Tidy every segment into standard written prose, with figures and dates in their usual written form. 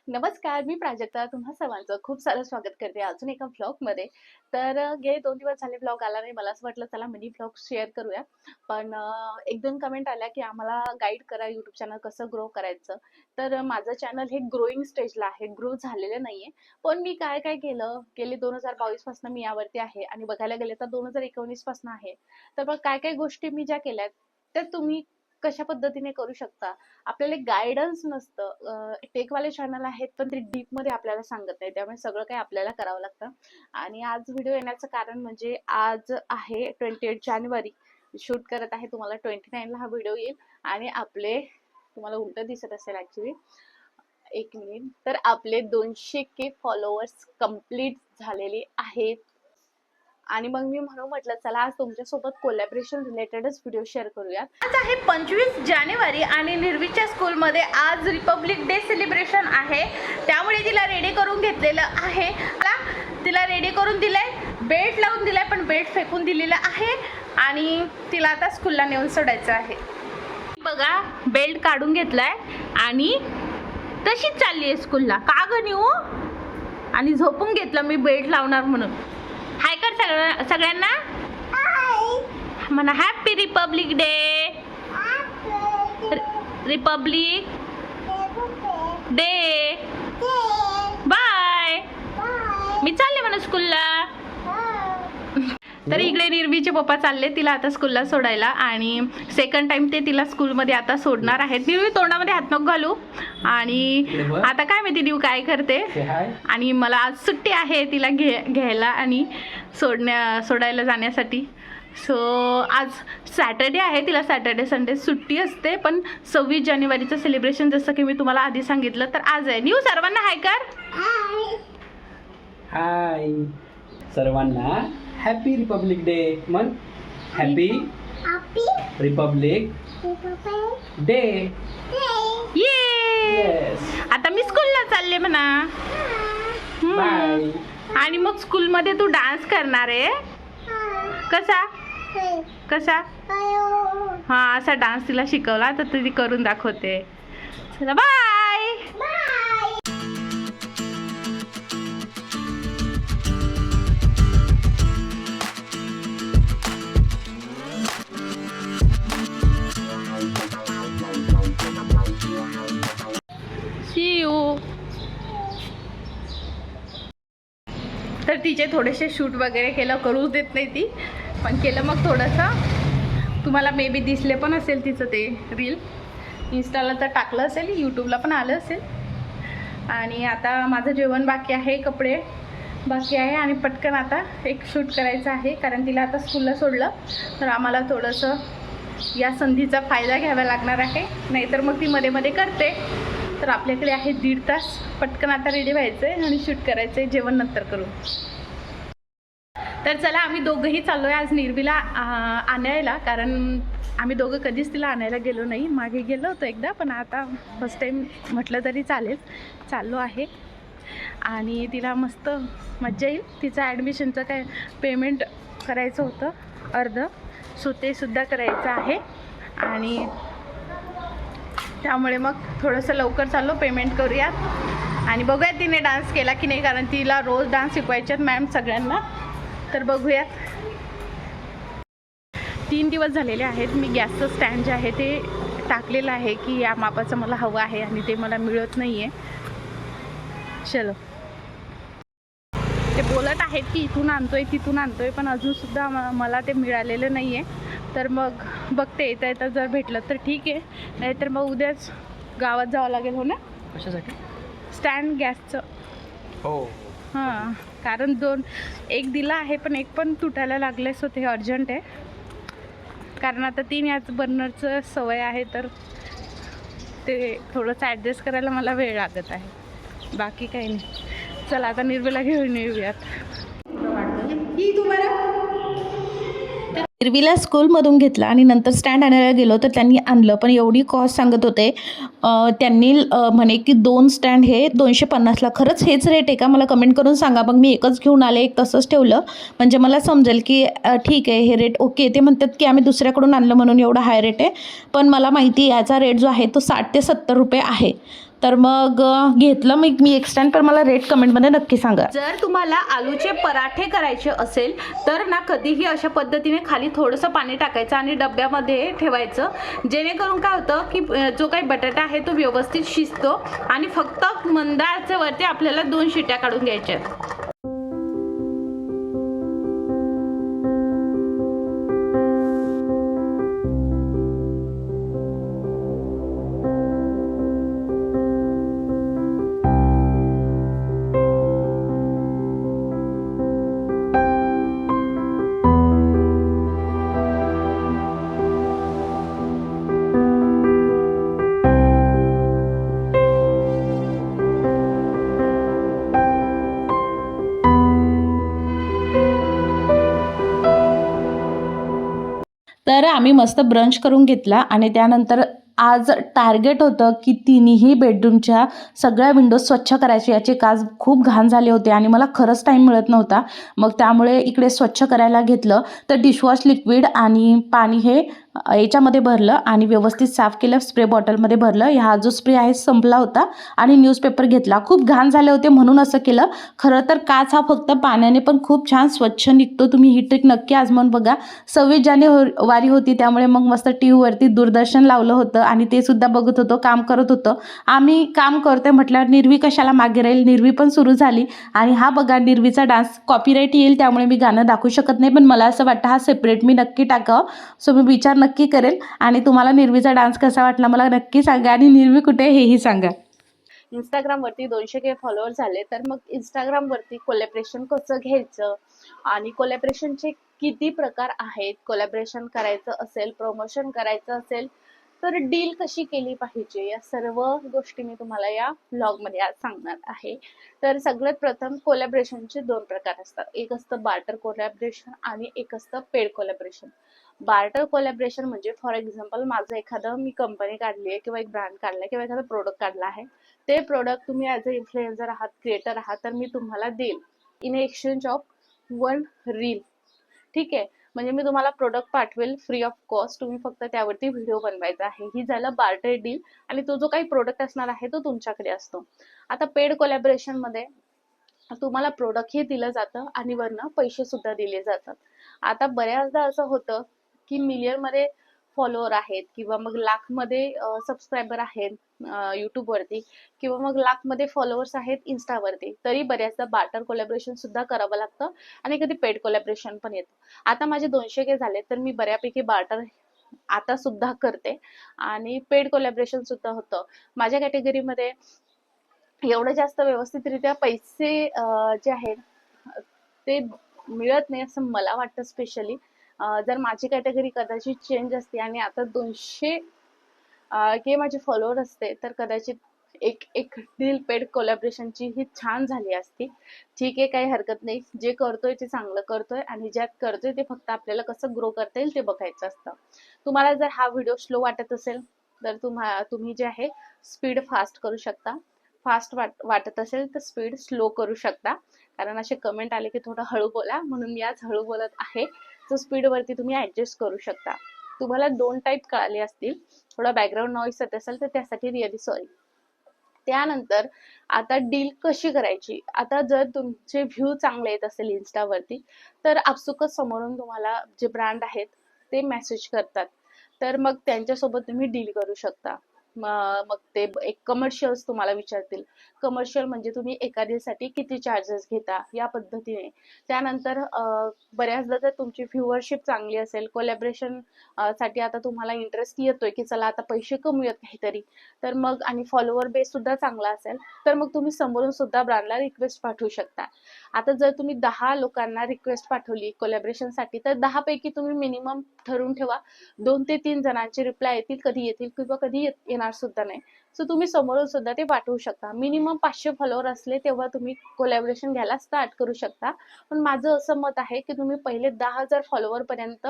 नमस्कार, मी प्राजक्ता. तुम्हा सर्वांचं खूप सारं स्वागत करते अजून एका व्लॉगमध्ये. तर गेले 2 दिवस झाले व्लॉग आला नाही. मला असं वाटलं चला मिनी व्लॉग शेअर करूया. पण 1-2 कमेंट आल्या, की आम्हाला गाईड करा YouTube चॅनल कसं ग्रो करायचं. तर माझं चॅनल हे ग्रोइंग स्टेजला आहे, ग्रो झालेलं नाहीये. पण मी काय-काय केलं, गेले 2022 पासून मी यावरती आहे आणि बघायला गेले तर 2019 पासून आहे. तर मग काय-काय गोष्टी मी ज्या केल्यात, त्या तुम्ही कशा पद्धतीने करू शकता. आपल्याला गाईडन्स नसतं. टेकवाले चॅनल आहेत पण ते डीपमध्ये आपल्याला सांगत नाही, त्यामुळे सगळं काही आपल्याला करावं लागतं. आणि आज व्हिडिओ येण्याचं कारण म्हणजे आज आहे 28 जानेवारी. शूट करत आहे, तुम्हाला 29 ला हा व्हिडिओ येईल. आणि आपले तुम्हाला उलट दिसत असेल ऍक्च्युली, एक मिनिट. तर आपले 200K फॉलोअर्स कंप्लीट झालेले आहेत. आणि मग मी म्हणून म्हटलं चला आज तुमच्यासोबत कोलॅबरेशन रिलेटेडच व्हिडिओ शेअर करूया. आज आहे 25 जानेवारी आणि निर्वीच्या स्कूलमध्ये आज रिपब्लिक डे सेलिब्रेशन आहे, त्यामुळे तिला रेडी करून घेतलेलं आहे. तिला रेडी करून दिलंय, बेल्ट लावून दिलाय, पण बेल्ट फेकून दिलेला आहे आणि तिला आता स्कूलला नेऊन सोडायचं आहे. बघा, बेल्ट काढून घेतलाय आणि तशीच चालली आहे स्कूलला. का ग नेऊ? आणि झोपून घेतलं मी बेल्ट लावणार म्हणून. हाय कर सगळ्यांना म्हणा. Happy Republic Day. Republic Day. Bye. मी चालले म्हणा स्कूलला. तर इकडे निर्वीचे पप्पा चालले तिला आता स्कूलला सोडायला आणि सेकंड टाइम ते तिला स्कूलमध्ये आता सोडणार आहेत. निर्वी तोंडामध्ये हात नको घालू. आणि आता काय माहिती देऊ काय करते. आणि मला आज सुट्टी आहे तिला घ्यायला आणि सोडायला जाण्यासाठी. सो आज सॅटर्डे आहे, तिला सॅटर्डे संडे सुट्टी असते. पण 26 जानेवारीचं सेलिब्रेशन जसं की मी तुम्हाला आधी सांगितलं तर आज आहे. न्यू सर्वांना हाय कर. हाय सर्वांना. Happy Republic day. मन हॅपी रिपब्लिक डे. ये आता मी स्कूलला चालले म्हणा. बाय. आणि मग स्कूलमध्ये तू डान्स करणार आहे. कसा कसा? हा, असा डान्स तिला शिकवला तर ती करून दाखवते. चला बाय. C you. तर तिचे थोडेसे शूट वगैरे केलं, करूच देत नाही ती, पण केलं मग थोडंसं. तुम्हाला मे बी दिसले पण असेल तिचं ते रील. इंस्टाला तर टाकलं असेल, यूट्यूबला पण आलं असेल. आणि आता माझं जेवण बाकी आहे, कपडे बाकी आहे आणि पटकन आता एक शूट करायचं आहे, कारण तिला आता स्कूलला सोडलं तर आम्हाला थोडंसं या संधीचा फायदा घ्यावा लागणार आहे. नाहीतर मग ती मध्ये मध्ये करते. तर आपल्याकडे आहे 1.5 तास. पटकन आता रेडी व्हायचं आहे आणि शूट करायचं आहे. जेवण नंतर करू. तर चला, आम्ही दोघंही चाललो आहे आज निर्वीला आणायला, कारण आम्ही दोघं कधीच तिला आणायला गेलो नाही. मागे गेलो होतो एकदा, पण आता फर्स्ट टाईम म्हटलं तरी चालेल. चाललो आहे आणि तिला मस्त मज्जा येईल. तिचं ॲडमिशनचं काय पेमेंट करायचं होतं अर्ध, सो ते सुद्धा करायचं आहे. आणि त्यामुळे मग थोडंसं लवकर चाललो, पेमेंट करूयात आणि बघूयात तिने डान्स केला की नाही, कारण तिला रोज डान्स शिकवायच्यात मॅम सगळ्यांना. तर बघूयात. 3 दिवस झालेले आहेत. मी गॅसचं स्टँड जे आहे ते टाकलेलं आहे की या मापाचं मला हवं आहे आणि ते मला मिळत नाही आहे. चलो, ते बोलत आहेत की इथून आणतोय तिथून आणतोय, पण अजूनसुद्धा मला ते मिळालेलं नाही आहे. तर मग बघते, येता येता जर भेटलं तर ठीक आहे, नाहीतर मग उद्याच गावात जावं लागेल. हो ना? कशासाठी? स्टँड गॅसचं. हो. हां, कारण एक दिला आहे पण एक पण तुटायला लागले, सो ते अर्जंट आहे. कारण आता 3 याच बर्नरचं सवय आहे, तर ते थोडंसं ॲडजस्ट करायला मला वेळ लागत आहे. बाकी काही नाही. चला आता निर्वीला घेऊन येऊयात. निर्वीला स्कूलमधून घेतला आणि नंतर स्टँड आणायला गेलो तर त्यांनी आणलं, पण एवढी कॉस्ट सांगत होते. त्यांनी म्हणे की 2 स्टँड हे 250ला. खरंच हेच रेट आहे का? मला कमेंट करून सांगा. मग मी एकच घेऊन आले, एक तसंच ठेवलं, म्हणजे मला समजेल की ठीक आहे हे रेट ओके. ते म्हणतात की आम्ही दुसऱ्याकडून आणलं म्हणून एवढा हाय रेट आहे, पण मला माहिती याचा रेट जो आहे तो 60 ते 70 रुपये आहे. तर मग घेतलं मी एक स्टँड, पण मला रेट कमेंटमध्ये नक्की सांगा. जर तुम्हाला आलूचे पराठे करायचे असेल तर ना कधीही अशा पद्धतीने खाली थोडंसं पाणी टाकायचं आणि डब्यामध्ये ठेवायचं, जेणेकरून काय होतं की जो काही बटाटा आहे तो व्यवस्थित शिजतो आणि फक्त मंद आचेवरती आपल्याला 2 शिट्या काढून घ्यायच्या आहेत. तर आम्ही मस्त ब्रंच करून घेतला आणि त्यानंतर आज टार्गेट होतं की तिन्ही बेडरूमच्या सगळ्या विंडोज स्वच्छ करायचे. याचे काच खूप घाण झाले होते आणि मला खरंच टाईम मिळत नव्हता. मग त्यामुळे इकडे स्वच्छ करायला घेतलं. तर डिशवॉश लिक्विड आणि पाणी हे याच्यामध्ये भरलं आणि व्यवस्थित साफ केलं. स्प्रे बॉटलमध्ये भरलं. हा जो स्प्रे आहे संपला होता आणि न्यूजपेपर घेतला. खूप घाण झाले होते म्हणून असं केलं. खरं तर काच हा फक्त पाण्याने पण खूप छान स्वच्छ निघतो. तुम्ही ही ट्रिक नक्की आजमावून बघा. 26 जानेवारी होती त्यामुळे मग मस्त टीव्हीवरती दूरदर्शन लावलं होतं आणि ते सुद्धा बघत होतो, काम करत होतो. आम्ही काम करतोय म्हटल्यावर निर्वी कशाला मागे राहील. निर्वी पण सुरू झाली आणि हा बघा निर्वीचा डान्स कॉपीराईट येईल त्यामुळे मी गाणं दाखवू शकत नाही, पण मला असं वाटतं हा सेपरेट मी नक्की टाकावं. सो मी विचार नक्की करेल आणि तुम्हाला निर्वीचा डान्स कसा वाटला मला नक्की सांगा आणि निर्वी कुठे हेही सांगा. इंस्टाग्रामवरती 200K फॉलोअर झाले, तर मग इंस्टाग्रामवरती कोलॅबरेशन कसं घ्यायचं आणि कोलॅबरेशनचे किती प्रकार आहेत, कोलॅबरेशन करायचं असेल, प्रमोशन करायचं असेल तर डील कशी केली पाहिजे, या सर्व गोष्टी मी तुम्हाला या व्लॉगमध्ये आज सांगणार आहे. तर सगळ्यात प्रथम कोलॅबरेशनचे 2 प्रकार असतात. एक असतं बार्टर कोलॅबरेशन आणि एक असतं पेड कोलॅबरेशन. बार्टर कोलॅबरेशन म्हणजे फॉर एक्झाम्पल माझं एखादं मी कंपनी काढली आहे किंवा एक ब्रँड काढला किंवा एखादा प्रोडक्ट काढला आहे, ते प्रोडक्ट तुम्ही ॲज अ इन्फ्लुएन्सर आहात, क्रिएटर आहात, तर मी तुम्हाला देईल इन एक्सचेंज ऑफ 1 रील. ठीक आहे, म्हणजे मी तुम्हाला प्रोडक्ट पाठवेल फ्री ऑफ कॉस्ट, तुम्ही फक्त त्यावरती व्हिडिओ बनवायचा आहे. ही झालं बार्टर डील आणि तो जो काही प्रोडक्ट असणार आहे तो तुमच्याकडे असतो. आता पेड कोलॅबरेशन मध्ये तुम्हाला प्रोडक्ट हे दिलं जातं आणि वरनं पैसे सुद्धा दिले जातात. आता बऱ्याचदा असं होतं की मिलियन मध्ये फॉलोअर आहेत किंवा मग लाख मध्ये सबस्क्रायबर आहेत YouTube वरती किंवा मग लाख मध्ये फॉलोअर्स आहेत इन्स्टावरती, तरी बऱ्याचदा बार्टर कोलॅबरेशन सुद्धा करावं लागतं आणि कधी पेड कोलॅबरेशन पण येतं. आता माझे 200K झाले तर मी बऱ्यापैकी बार्टर आता सुद्धा करते आणि पेड कोलॅबरेशन सुद्धा होतं. माझ्या कॅटेगरीमध्ये एवढं जास्त व्यवस्थितरित्या पैसे जे आहेत ते मिळत नाही असं मला वाटतं. स्पेशली जर माझी कॅटेगरी कदाचित चेंज असते आणि आता 200K माझे फॉलोअर असते तर कदाचित एक एक डील पेड कोलॅबरेशनची ही छान झाली असती. ठीक आहे, काही हरकत नाही. जे करतोय ते चांगलं करतोय आणि ज्यात करतोय ते फक्त आपल्याला कसं ग्रो करता येईल ते बघायचं असतं. तुम्हाला जर हा व्हिडिओ स्लो वाटत असेल तर तुम्ही जे आहे स्पीड फास्ट करू शकता. फास्ट वाटत असेल तर स्पीड स्लो करू शकता, कारण असे कमेंट आले की थोडं हळू बोला म्हणून मी आज हळू बोलत आहे. सो स्पीडवरती तुम्ही ऍडजस्ट करू शकता. तुम्हाला 2 टाईप कळाले असतील. थोडा बॅकग्राऊंड नॉईस येत असेल तर त्यासाठी रिअली सॉरी. त्यानंतर आता डील कशी करायची. आता जर तुमचे व्ह्यू चांगले येत असेल इन्स्टावरती तर आपसुकच समोरून तुम्हाला जे ब्रँड आहेत ते मेसेज करतात, तर मग त्यांच्यासोबत तुम्ही डील करू शकता. मग ते एक कमर्शियल्स तुम्हाला विचारतील. कमर्शियल म्हणजे तुम्ही एका डीलसाठी किती चार्जेस घेता या पद्धतीने. त्यानंतर बऱ्याचदा जर तुमची व्ह्यूअरशिप चांगली असेल, कोलॅबरेशन साठी आता तुम्हाला इंटरेस्ट येतोय की चला आता पैसे कमवूयात काहीतरी, तर मग आणि फॉलोअर बेस सुद्धा चांगला असेल तर मग तुम्ही समोरून सुद्धा ब्रँडला रिक्वेस्ट पाठवू शकता. आता जर तुम्ही 10 लोकांना रिक्वेस्ट पाठवली कोलॅबरेशनसाठी तर 10 पैकी तुम्ही मिनिमम ठरवून ठेवा 2 ते 3 जणांचे रिप्लाय येतील, कधी येतील किंवा कधी येणार सुद्धा नाही. सो तुम्ही समोरून सुद्धा ते पाठवू शकता. मिनिमम 500 फॉलोअर असले तेव्हा तुम्ही कोलॅबरेशन घ्यायला स्टार्ट करू शकता. पण माझं असं मत आहे की तुम्ही पहिले 10,000 फॉलोअर पर्यंत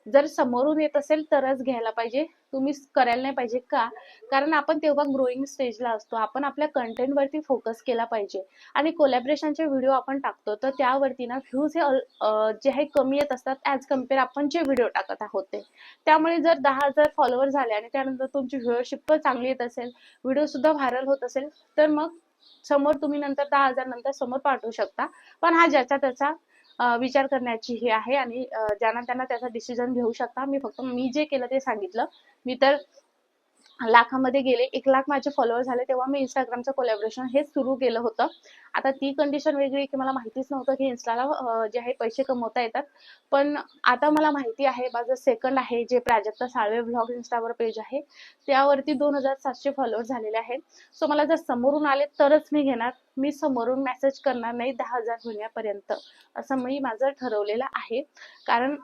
जर समोरून येत असेल तरच घ्यायला पाहिजे, तुम्ही करायला नाही पाहिजे. का? कारण आपण तेव्हा ग्रोईंग स्टेजला असतो, आपण आपल्या कंटेंटवरती फोकस केला पाहिजे. आणि कोलॅबरेशनचे व्हिडिओ आपण टाकतो तर त्यावरती ना व्ह्यूज हे जे आहे कमी येत असतात ॲज कम्पेअर आपण जे व्हिडिओ टाकत आहोत ते. त्यामुळे जर 10,000 फॉलोअर झाले आणि त्यानंतर तुमची व्ह्युअरशिप पण चांगली येत असेल, व्हिडिओ सुद्धा व्हायरल होत असेल, तर मग समोर तुम्ही नंतर 10,000 नंतर समोर पाठवू शकता. पण हा ज्याचा त्याचा विचार करण्याची हे आहे आणि ज्यांना त्यांना त्याचा डिसिजन घेऊ शकता. मी जे केलं ते सांगितलं. मी तर लाखामध्ये गेले, 1,00,000 माझे फॉलोअर झाले तेव्हा मी इंस्टाग्रामचं कोलॅबरेशन हे सुरू केलं होतं. आता ती कंडिशन वेगळी की मला माहितीच नव्हतं की इन्स्टाला जे आहे पैसे कमवता येतात. पण आता मला माहिती आहे. माझं सेकंड आहे जे प्राजक्ता साळवे व्लॉग इंस्टावर पेज आहे, त्यावरती 2,700 फॉलोअर झालेले आहेत. सो मला जर समोरून आले तरच मी घेणार, मी समोरून मेसेज करणार नाही 10,000 होण्यापर्यंत, असं मी माझं ठरवलेलं आहे. कारण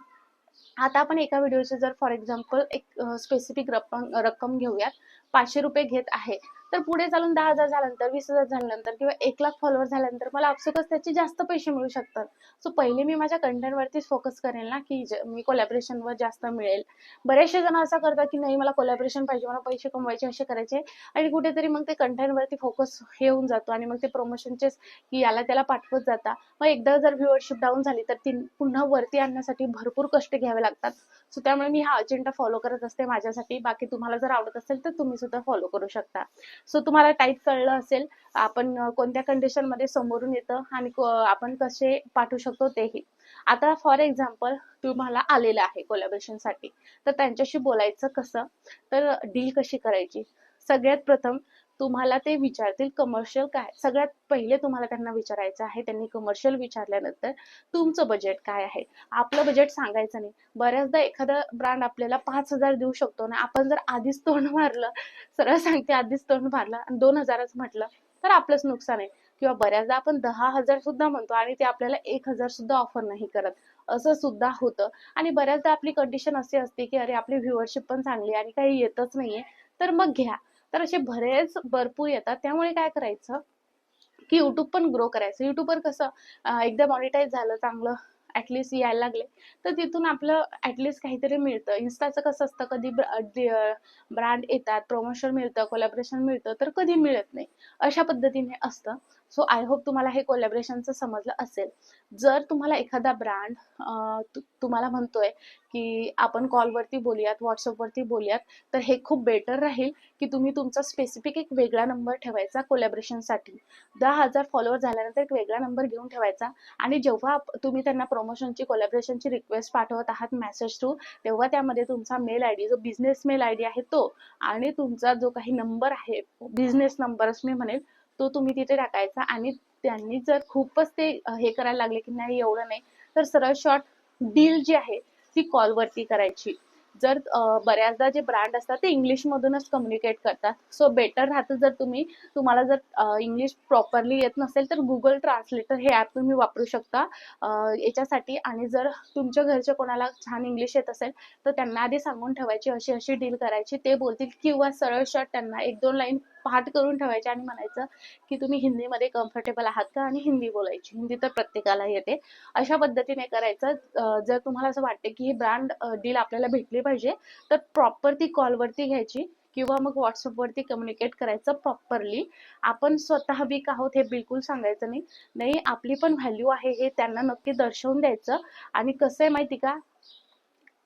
आता आपण एका व्हिडिओचे जर फॉर एक्झाम्पल एक स्पेसिफिक रक्कम घेऊयात, 500 रुपये घेत आहे, तर पुढे चालून 10,000 झाल्यानंतर, 20,000 झाल्यानंतर किंवा 1,00,000 फॉलोअर झाल्यानंतर मला आपसुकच त्याचे जास्त पैसे मिळू शकतात. सो पहिले मी माझ्या कंटेंटवरतीच फोकस करेल ना, की मी कोलॅबरेशनवर जास्त मिळेल. बरेचसे जण असं करतात की नाही मला कोलॅबरेशन पाहिजे, मला पैसे कमवायचे, असे करायचे, आणि कुठेतरी मग ते कंटेंटवरती फोकस हे होऊन जातो आणि मग ते प्रमोशनचेच की याला त्याला पाठवत जाता. मग एकदा जर व्ह्युअरशिप डाऊन झाली तर ती पुन्हा वरती आणण्यासाठी भरपूर कष्ट घ्यावे लागतात. सो त्यामुळे मी हा अजेंडा फॉलो करत असते माझ्यासाठी. बाकी तुम्हाला जर आवडत असेल तर तुम्ही सुद्धा फॉलो करू शकता. सो तुम्हाला टाईप कळलं असेल आपण कोणत्या कंडिशन मध्ये समोरून येतं आणि आपण कसे पाठवू शकतो तेही. आता फॉर एक्झाम्पल तुम्हाला आलेलं आहे कोलॅबरेशनसाठी, तर त्यांच्याशी बोलायचं कसं, तर डील कशी करायची. सगळ्यात प्रथम तुम्हाला ते विचारतील कमर्शियल काय, सगळ्यात पहिले तुम्हाला त्यांना विचारायचं आहे. त्यांनी कमर्शियल विचारल्यानंतर तुमचं बजेट काय आहे. आपलं बजेट सांगायचं नाही. बऱ्याचदा एखादा ब्रँड आपल्याला 5,000 देऊ शकतो ना, आपण जर आधीच तोंड मारलं, सरळ सांगते आधीच तोंड मारलं आणि 2,000च म्हटलं तर आपलंच नुकसान आहे. किंवा बऱ्याचदा आपण 10,000 सुद्धा म्हणतो आणि ते आपल्याला 1,000 सुद्धा ऑफर नाही करत, असं सुद्धा होतं. आणि बऱ्याचदा आपली कंडिशन अशी असते की अरे आपली व्ह्युअरशिप पण चांगली आहे आणि काही येतच नाहीये, तर मग घ्या. तर असे बरेच भरपूर येतात. त्यामुळे काय करायचं की युट्यूब पण ग्रो करायचं. युट्यूबवर कसं एकदा मॉनिटाईज झालं चांगलं, ऍटलिस्ट यायला लागले, तर तिथून आपलं ऍटलिस्ट काहीतरी मिळतं. इन्स्टाचं कसं असतं, कधी ब्रँड येतात, प्रमोशन मिळतं, कोलॅबरेशन मिळतं, तर कधी मिळत नाही, अशा पद्धतीने असतं. सो आय होप तुम्हाला हे कोलॅबरेशनचं समजलं असेल. जर तुम्हाला एखादा ब्रँड तुम्हाला म्हणतोय की आपण कॉलवरती बोलूयात, व्हॉट्सअपवरती बोलूयात, तर हे खूप बेटर राहील की तुम्ही तुमचा स्पेसिफिक एक वेगळा नंबर ठेवायचा कोलॅबरेशनसाठी. 10,000 फॉलोअर झाल्यानंतर एक वेगळा नंबर घेऊन ठेवायचा आणि जेव्हा तुम्ही त्यांना प्रमोशनची कोलॅबरेशनची रिक्वेस्ट पाठवत आहात मेसेज थ्रू, तेव्हा त्यामध्ये तुमचा मेल आयडी, जो बिझनेस मेल आयडी आहे तो, आणि तुमचा जो काही नंबर आहे, बिझनेस नंबरच मी म्हणेल, तो तुम्ही तिथे टाकायचा. आणि त्यांनी जर खूपच ते हे करायला लागले की नाही एवढं नाही, तर सरळ शॉर्ट डील जी आहे ती कॉलवरती करायची. जर बऱ्याचदा जे ब्रँड असतात ते इंग्लिश मधूनच कम्युनिकेट करतात, सो बेटर राहतं जर तुम्हाला जर इंग्लिश प्रॉपरली येत नसेल तर गुगल ट्रान्सलेटर हे ऍप तुम्ही वापरू शकता याच्यासाठी. आणि जर तुमच्या घरच्या कोणाला छान इंग्लिश येत असेल तर त्यांना आधी सांगून ठेवायची अशी अशी डील करायची, ते बोलतील. किंवा सरळ शॉर्ट त्यांना 1-2 लाईन पाठ करून ठेवायचे आणि म्हणायचं की तुम्ही हिंदीमध्ये कम्फर्टेबल आहात का, आणि हिंदी बोलायची. हिंदी तर प्रत्येकाला येते. अशा पद्धतीने करायचं. जर तुम्हाला असं वाटते की ही ब्रँड डील आपल्याला भेटली पाहिजे, तर प्रॉपर ती कॉलवरती घ्यायची किंवा मग व्हॉट्सअपवरती कम्युनिकेट करायचं प्रॉपरली. आपण स्वतः वीक आहोत हे बिलकुल सांगायचं नाही. नाही, आपली पण व्हॅल्यू आहे हे त्यांना नक्की दर्शवून द्यायचं. आणि कसं आहे माहिती का,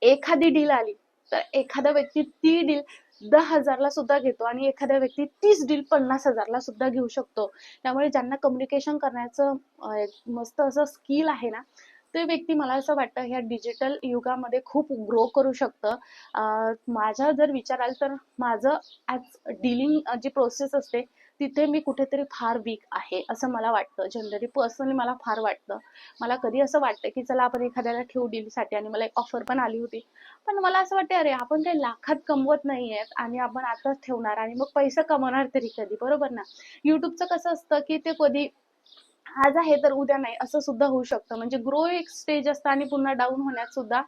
एखादी डील आली तर एखादा व्यक्ती ती डील 10,000 ला सुद्धा घेतो आणि एखादा व्यक्ती 30 डील 50,000 ला सुद्धा घेऊ शकतो. त्यामुळे ज्यांना कम्युनिकेशन करण्याचं एक मस्त असं स्किल आहे ना, ते व्यक्ती मला असं वाटतं ह्या डिजिटल युगामध्ये खूप ग्रो करू शकतं. माझा जर विचार आला तर माझं ॲज डीलिंग जी प्रोसेस असते तिथे मी कुठेतरी फार वीक आहे असं मला वाटतं. जनरली पर्सनली मला फार वाटतं. मला कधी असं वाटतं की चला आपण एखाद्याला ठेवू डीलसाठी, आणि मला एक ऑफर पण आली होती. पण मला असं वाटतं अरे आपण काही लाखात कमवत नाहीये आणि आपण आताच ठेवणार आणि मग पैसा कमवणार तरी कधी, बरोबर ना. युट्यूबचं कसं असतं की ते कधी आज आहे तर उद्या नाही असं सुद्धा होऊ शकतं. म्हणजे ग्रो एक स्टेज असतं आणि पुन्हा डाऊन होण्यात सुद्धा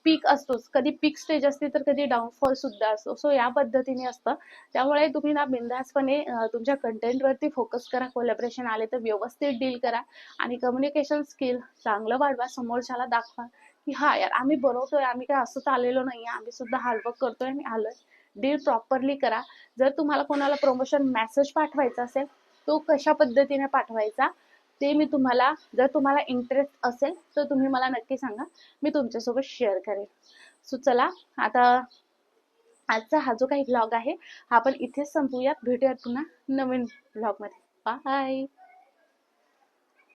पीक असतोच. कधी पीक स्टेज असते तर कधी डाऊनफॉल सुद्धा असतो. सो या पद्धतीने असतं. त्यामुळे तुम्ही ना बिनधास्तपणे तुमच्या कंटेंटवरती फोकस करा. कोलॅबरेशन आले तर व्यवस्थित डील करा आणि कम्युनिकेशन स्किल चांगलं वाढवा, समोरच्याला दाखवा की हा यार आम्ही बनवतोय, आम्ही काय असंच आलेलो नाहीये, आम्ही सुद्धा हार्डवर्क करतोय आणि आलोय. डील प्रॉपरली करा. जर तुम्हाला कोणाला प्रमोशन मेसेज पाठवायचा असेल, तो कशा पद्धतीने पाठवायचा ते मी तुम्हाला, जर तुम्हाला इंटरेस्ट असेल तर तुम्ही मला नक्की सांगा, मी तुमच्यासोबत शेअर करेन. सो चला, आता आजचा हा जो काही व्लॉग आहे हा आपण इथेच संपवूयात. भेटूयात पुन्हा नवीन व्लॉगमध्ये. बाय.